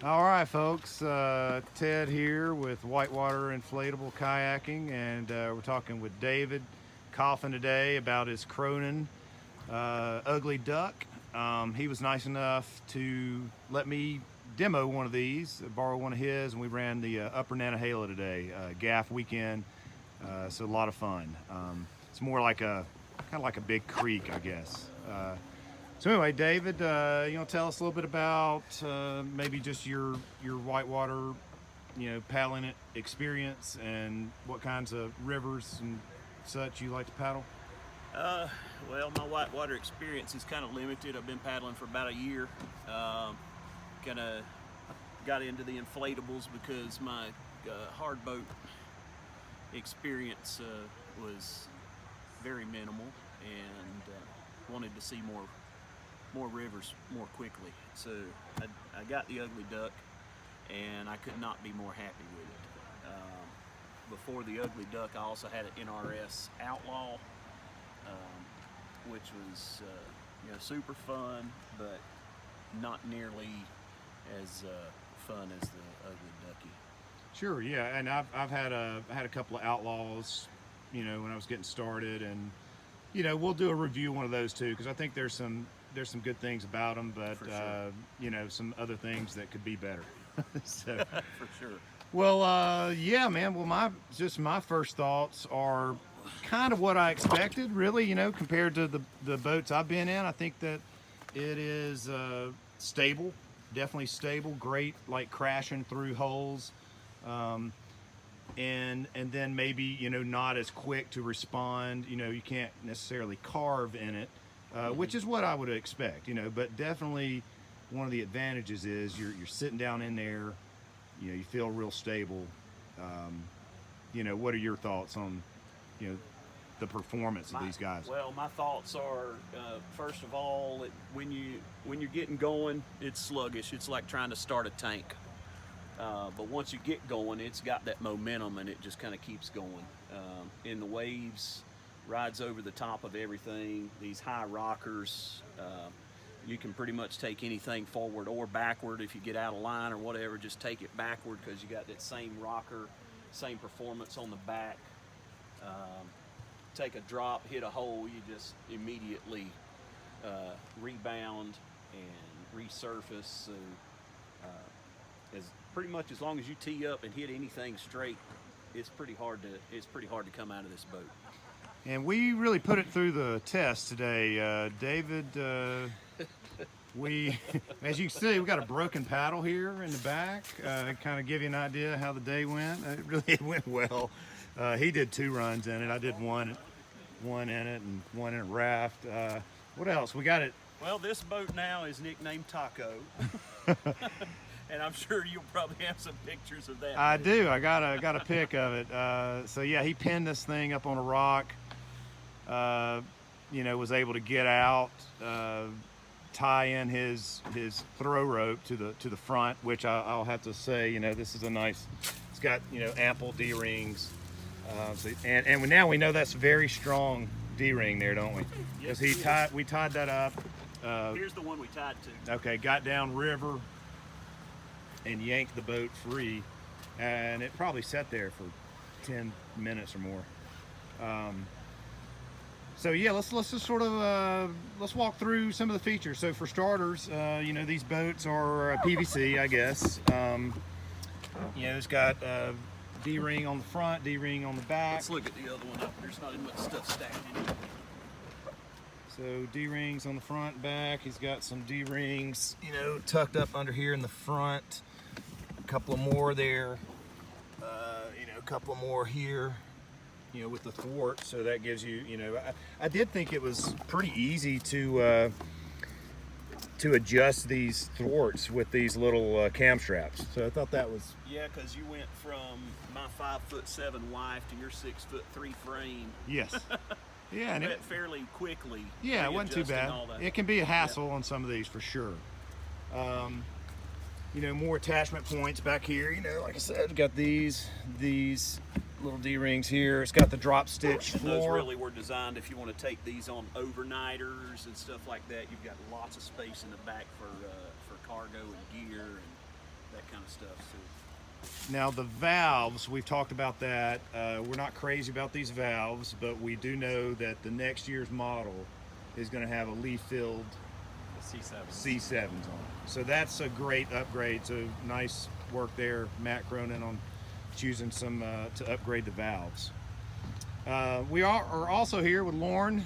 All right, folks. Ted here with Whitewater Inflatable Kayaking, and we're talking with David Coffin today about his Cronin ugly duck. He was nice enough to let me demo one of these, borrow one of his, and we ran the Upper Nantahala today, gaff weekend. So a lot of fun. It's more like kind of like a big creek, I guess. So anyway, David, you know, tell us a little bit about maybe just your whitewater, paddling experience and what kinds of rivers and such you like to paddle. Uh, well, my whitewater experience is kind of limited. I've been paddling for about a year. Kind of got into the inflatables because my hard boat experience was very minimal, and wanted to see more rivers more quickly. So I got the ugly duck, and I could not be more happy with it. Before the ugly duck, I also had an NRS Outlaw, which was super fun, but not nearly as fun as the ugly ducky. Sure, yeah, and I've had a couple of outlaws, when I was getting started, and we'll do a review of one of those too because I think there's some good things about them, but For sure. some other things that could be better. So, For sure. well, yeah, man. Well, my first thoughts are kind of what I expected, really. Compared to the boats I've been in, I think that it is stable, definitely stable. Great, like crashing through holes, and then maybe not as quick to respond. You can't necessarily carve in it, which is what I would expect. But definitely one of the advantages is you're sitting down in there. You feel real stable. What are your thoughts on you know the performance of these guys? Well, my thoughts are, first of all, when you're getting going, it's sluggish. It's like trying to start a tank. But once you get going, it's got that momentum, and it just kind of keeps going. In the waves, rides over the top of everything. These high rockers, you can pretty much take anything forward or backward. If you get out of line or whatever, just take it backward because you got that same rocker, same performance on the back. Take a drop, hit a hole, you just immediately rebound and resurface. So as pretty much as long as you tee up and hit anything straight, it's pretty hard to come out of this boat. And we really put it through the test today, David. We, as you can see, we got a broken paddle here in the back. Kind of give you an idea how the day went. It went well. He did 2 runs in it. I did one in it and one in a raft. What else? We got it. Well, this boat now is nicknamed Taco. And I'm sure you'll probably have some pictures of that. I do. I got a pic of it. So yeah, he pinned this thing up on a rock. Was able to get out, tie in his throw rope to the front, which I'll have to say, this is a nice. It's got ample D rings, and now we know that's very strong D ring there, don't we? Yes, Because we tied that up. Here's the one we tied to. Okay, got down river and yanked the boat free, and it probably sat there for 10 minutes or more. So yeah, let's just sort of let's walk through some of the features. So for starters, these boats are PVC, I guess. It's got D-ring on the front, D-ring on the back. Let's look at the other one. There's not as much stuff stacked in it. So D-rings on the front and back. He's got some D-rings, tucked up under here in the front. A couple of more there. A couple of more here. With the thwart, so that gives you, I did think it was pretty easy to adjust these thwarts with these little cam straps. So I thought that was. Yeah, because you went from my 5'7" wife to your 6'3" frame. Yes. Yeah, and it fairly quickly. Yeah, it wasn't too bad. It can be a hassle on some of these for sure. More attachment points back here. Like I said, got these little D-rings here. It's got the drop stitch floor. Those really were designed if you want to take these on overnighters and stuff like that. You've got lots of space in the back for cargo and gear and Now the valves, we've talked about that. We're not crazy about these valves, but we do know that the next year's model is going to have a leaf-filled C7s on it. So that's a great upgrade. So nice work there, Matt Cronin, on choosing some to upgrade the valves. We are also here with Lauren,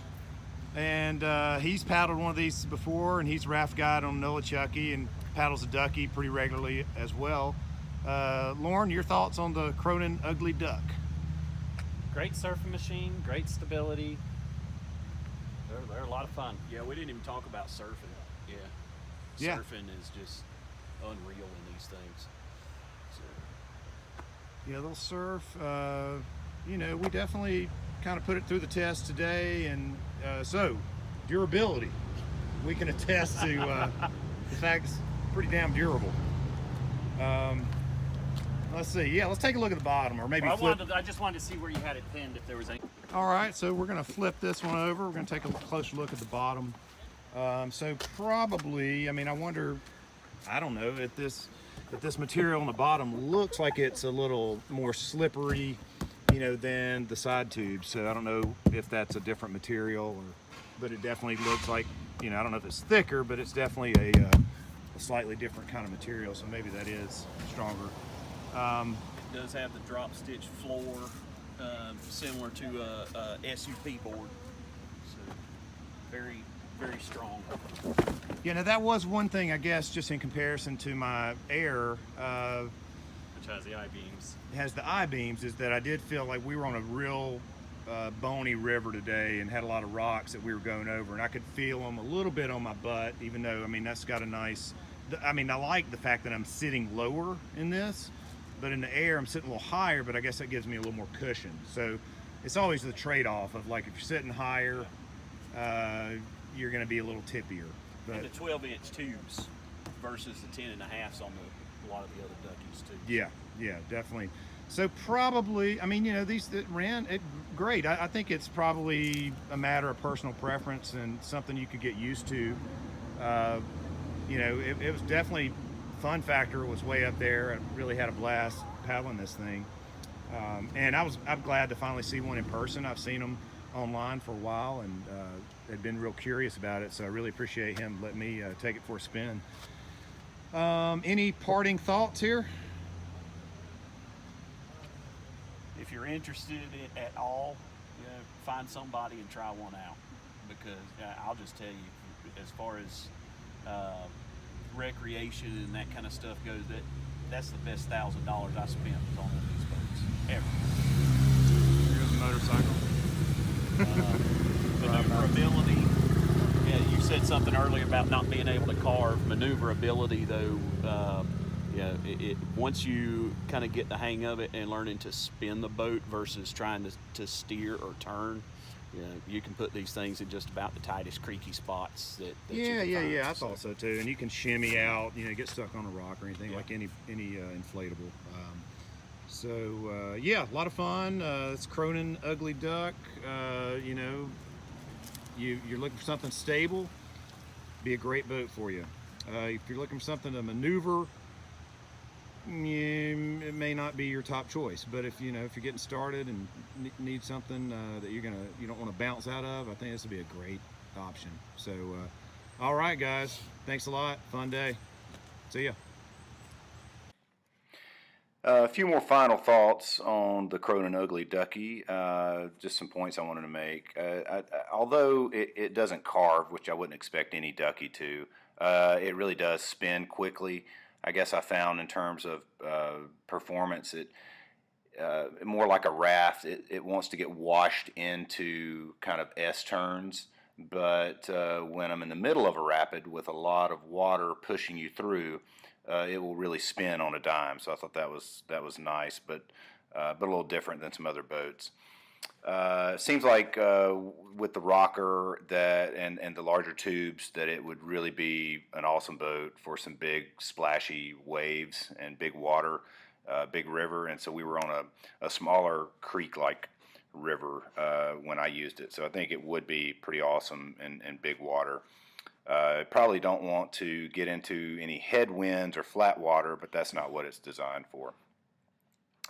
and he's paddled one of these before, and he's raft guide on Nolichucky and paddles a Ducky pretty regularly as well. Lauren, your thoughts on the Cronin Ugly Duck? Great surfing machine, great stability. They're a lot of fun. Yeah, we didn't even talk about surfing. Yeah. Surfing is just unreal in these things. So. Yeah, they'll surf. You know, we definitely kind of put it through the test today, and so durability. We can attest to the fact it's pretty damn durable. Let's see. Yeah, let's take a look at the bottom, or maybe flip. I just wanted to see where you had it pinned, if there was any. All right, so we're going to flip this one over. We're going to take a closer look at the bottom. So probably, I mean, I wonder, I don't know, if this material on the bottom looks like it's a little more slippery, you know, than the side tubes. So I don't know if that's a different material, but it definitely looks like, you know, I don't know if it's thicker, but it's definitely a slightly different kind of material. So maybe that is stronger. It does have the drop stitch floor, similar to a SUP board. So very, very strong. Yeah, now that was one thing, I guess, just in comparison to my Air, Which has the I-beams. has the I-beams, is that I did feel like we were on a real bony river today and had a lot of rocks that we were going over, and I could feel them a little bit on my butt, even though, I mean, that's got a nice, I mean, I like the fact that I'm sitting lower in this, but in the Air I'm sitting a little higher, but I guess that gives me a little more cushion. So it's always the trade-off of, like, if you're sitting higher, you're going to be a little tippier. But And the 12-inch tubes versus the 10.5s on a lot of the other Duckies too. yeah, definitely. So probably, I mean, you know, these that ran it great. I think it's probably a matter of personal preference and something you could get used to. You know, it was definitely, fun factor was way up there. I really had a blast paddling this thing. And I'm glad to finally see one in person. I've seen them online for a while, and had been real curious about it. So I really appreciate him letting me take it for a spin. Any parting thoughts here? If you're interested at all, you know, find somebody and try one out, because I'll just tell you, as far as recreation and that kind of stuff goes, that's the best $1,000 I spent on one of these boats ever. Here's a motorcycle. Maneuverability. Yeah, you said something earlier about not being able to carve. Maneuverability, though, once you kind of get the hang of it and learning to spin the boat versus trying to steer or turn, you know, you can put these things in just about the tightest creaky spots that you can find. I thought so too. And you can shimmy out, you know, get stuck on a rock or anything, like any inflatable. Yeah, a lot of fun. It's Cronin Ugly Duck. You know, you're looking for something stable, be a great boat for you. If you're looking for something to maneuver, it may not be your top choice. But if you're getting started and need something that you don't want to bounce out of, I think this would be a great option. So, all right, guys, thanks a lot. Fun day. See ya. A few more final thoughts on the Cronin Ugly Ducky. Just some points I wanted to make. Although it doesn't carve, which I wouldn't expect any Ducky to, it really does spin quickly. I guess I found in terms of performance, it more like a raft. It wants to get washed into kind of S turns, but when I'm in the middle of a rapid with a lot of water pushing you through, it will really spin on a dime. So I thought that was nice, but a little different than some other boats. Seems like with the rocker and the larger tubes that it would really be an awesome boat for some big splashy waves and big water, big river. And so we were on a smaller creek-like river when I used it. So I think it would be pretty awesome in big water. Probably don't want to get into any headwinds or flat water, but that's not what it's designed for.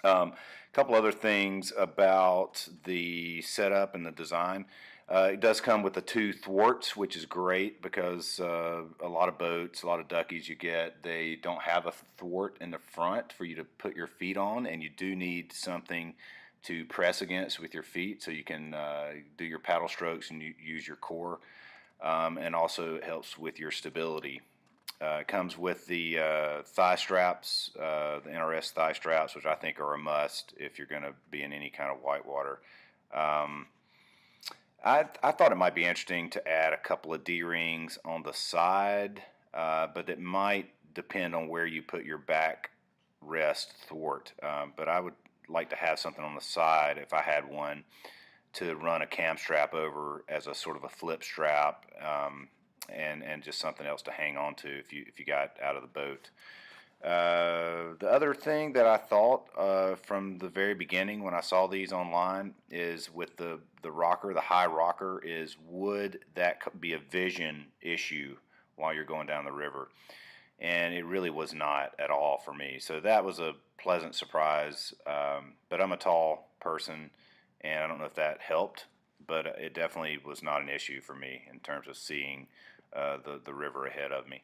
A couple other things about the setup and the design. It does come with the 2 thwarts, which is great because a lot of boats, a lot of Duckies you get, they don't have a thwart in the front for you to put your feet on, and you do need something to press against with your feet so you can do your paddle strokes and use your core, and also it helps with your stability. It comes with the thigh straps, the NRS thigh straps, which I think are a must if you're going to be in any kind of whitewater. Um, I thought it might be interesting to add a couple of D-rings on the side, but it might depend on where you put your back rest thwart. But I would like to have something on the side if I had one to run a cam strap over as a sort of a flip strap, and just something else to hang on to if you got out of the boat. The other thing that I thought from the very beginning when I saw these online is with the rocker, the high rocker, is would that be a vision issue while you're going down the river? And it really was not at all for me. So that was a pleasant surprise. But I'm a tall person, and I don't know if that helped, but it definitely was not an issue for me in terms of seeing the river ahead of me.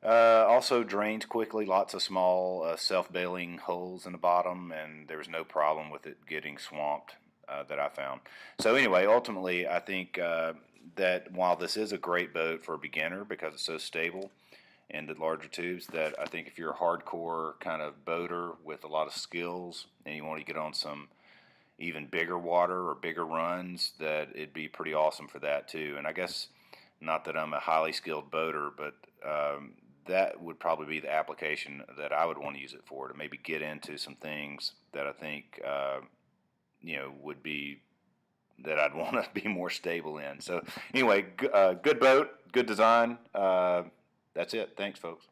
Also drained quickly, lots of small self-bailing holes in the bottom, and there was no problem with it getting swamped that I found. So anyway, ultimately, I think that while this is a great boat for a beginner because it's so stable and the larger tubes, that I think if you're a hardcore kind of boater with a lot of skills and you want to get on some even bigger water or bigger runs, that it'd be pretty awesome for that too. And I guess not that I'm a highly skilled boater, but that would probably be the application that I would want to use it for, to maybe get into some things that I think would be that I'd want to be more stable in. So anyway, good boat, good design. That's it. Thanks, folks.